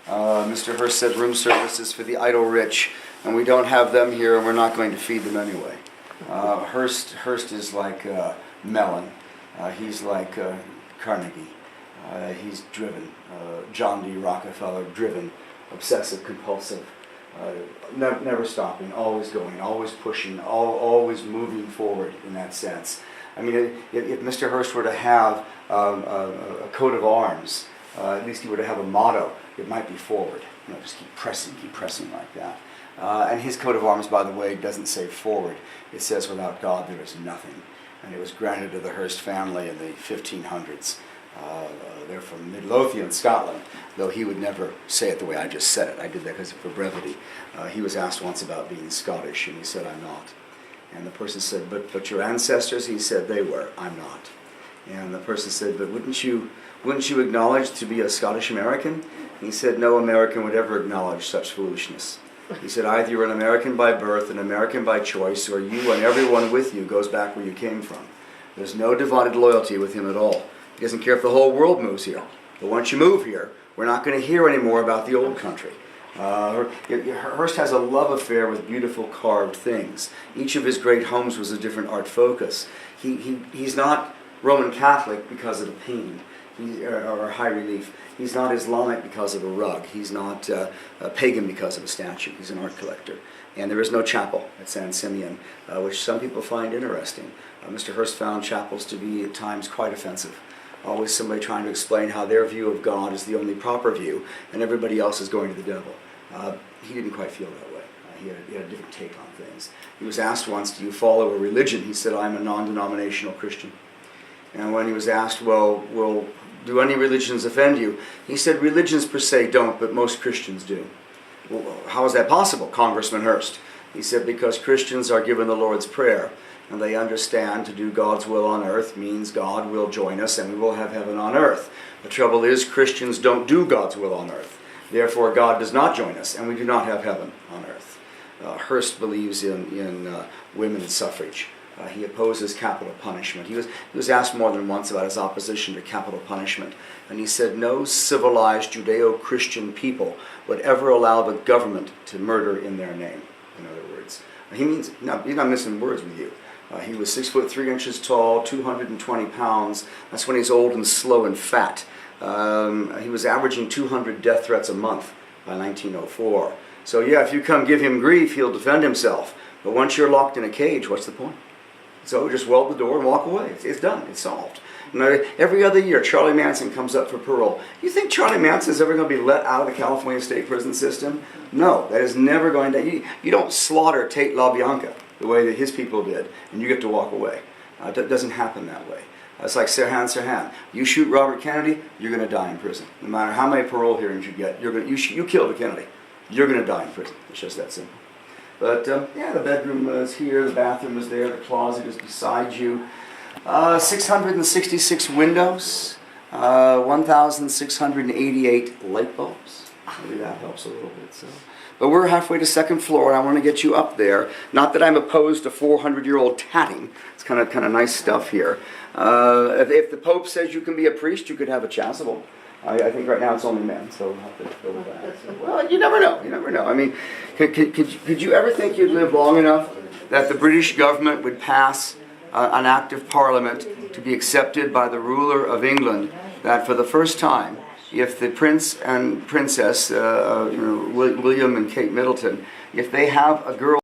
Mr. Hearst said room service is for the idle rich, and we don't have them here, and we're not going to feed them anyway. Hearst is like Mellon. He's like Carnegie. He's driven. John D. Rockefeller, driven, obsessive, compulsive, never stopping, always going, always pushing, always moving forward in that sense. I mean, if Mr. Hearst were to have a coat of arms, at least he were to have a motto, it might be forward. You know, just keep pressing like that. And his coat of arms, by the way, doesn't say forward. It says without God there is nothing. And it was granted to the Hearst family in the 1500s. They're from Midlothian, Scotland, though he would never say it the way I just said it. I did that because for brevity. He was asked once about being Scottish, and he said, "I'm not." And the person said, but your ancestors? He said, "They were. I'm not." And the person said, "But wouldn't you acknowledge to be a Scottish American?" And he said, "No American would ever acknowledge such foolishness." He said, "Either you're an American by birth, an American by choice, or you and everyone with you goes back where you came from." There's no divided loyalty with him at all. He doesn't care if the whole world moves here. But once you move here, we're not going to hear any more about the old country. Hearst has a love affair with beautiful carved things. Each of his great homes was a different art focus. He's not Roman Catholic because of the painting or high relief. He's not Islamic because of a rug. He's not a pagan because of a statue. He's an art collector. And there is no chapel at San Simeon, which some people find interesting. Mr. Hearst found chapels to be at times quite offensive. Always somebody trying to explain how their view of God is the only proper view, and everybody else is going to the devil. He didn't quite feel that way. He had a different take on things. He was asked once, "Do you follow a religion?" He said, "I'm a non-denominational Christian." And when he was asked, well, do any religions offend you? He said, "Religions per se don't, but most Christians do." Well, how is that possible, Congressman Hearst? He said, "Because Christians are given the Lord's Prayer, and they understand to do God's will on earth means God will join us and we will have heaven on earth. The trouble is Christians don't do God's will on earth. Therefore God does not join us and we do not have heaven on earth." Hearst believes in women's suffrage. He opposes capital punishment. He was asked more than once about his opposition to capital punishment. And he said no civilized Judeo-Christian people would ever allow the government to murder in their name, in other words. He's not missing words with you. He was 6'3" tall, 220 pounds. That's when he's old and slow and fat. He was averaging 200 death threats a month by 1904. So yeah, if you come give him grief, he'll defend himself. But once you're locked in a cage, what's the point? So just weld the door and walk away. It's done. It's solved. Every other year, Charlie Manson comes up for parole. You think Charlie Manson is ever going to be let out of the California state prison system? No, that is never going to. You don't slaughter Tate LaBianca the way that his people did, and you get to walk away. It doesn't happen that way. It's like Sirhan. You shoot Robert Kennedy, you're going to die in prison. No matter how many parole hearings you get, you killed a Kennedy. You're going to die in prison. It's just that simple. But yeah, the bedroom is here, the bathroom is there, the closet is beside you. 666 windows, 1,688 light bulbs. Maybe that helps a little bit. So. But we're halfway to second floor, and I want to get you up there. Not that I'm opposed to 400-year-old tatting. It's kind of nice stuff here. If the Pope says you can be a priest, you could have a chasuble. I think right now it's only men, so we'll have to go with that. So, well, you never know. I mean, could you ever think you'd live long enough that the British government would pass an act of parliament to be accepted by the ruler of England that for the first time, if the Prince and Princess, William and Kate Middleton, if they have a girl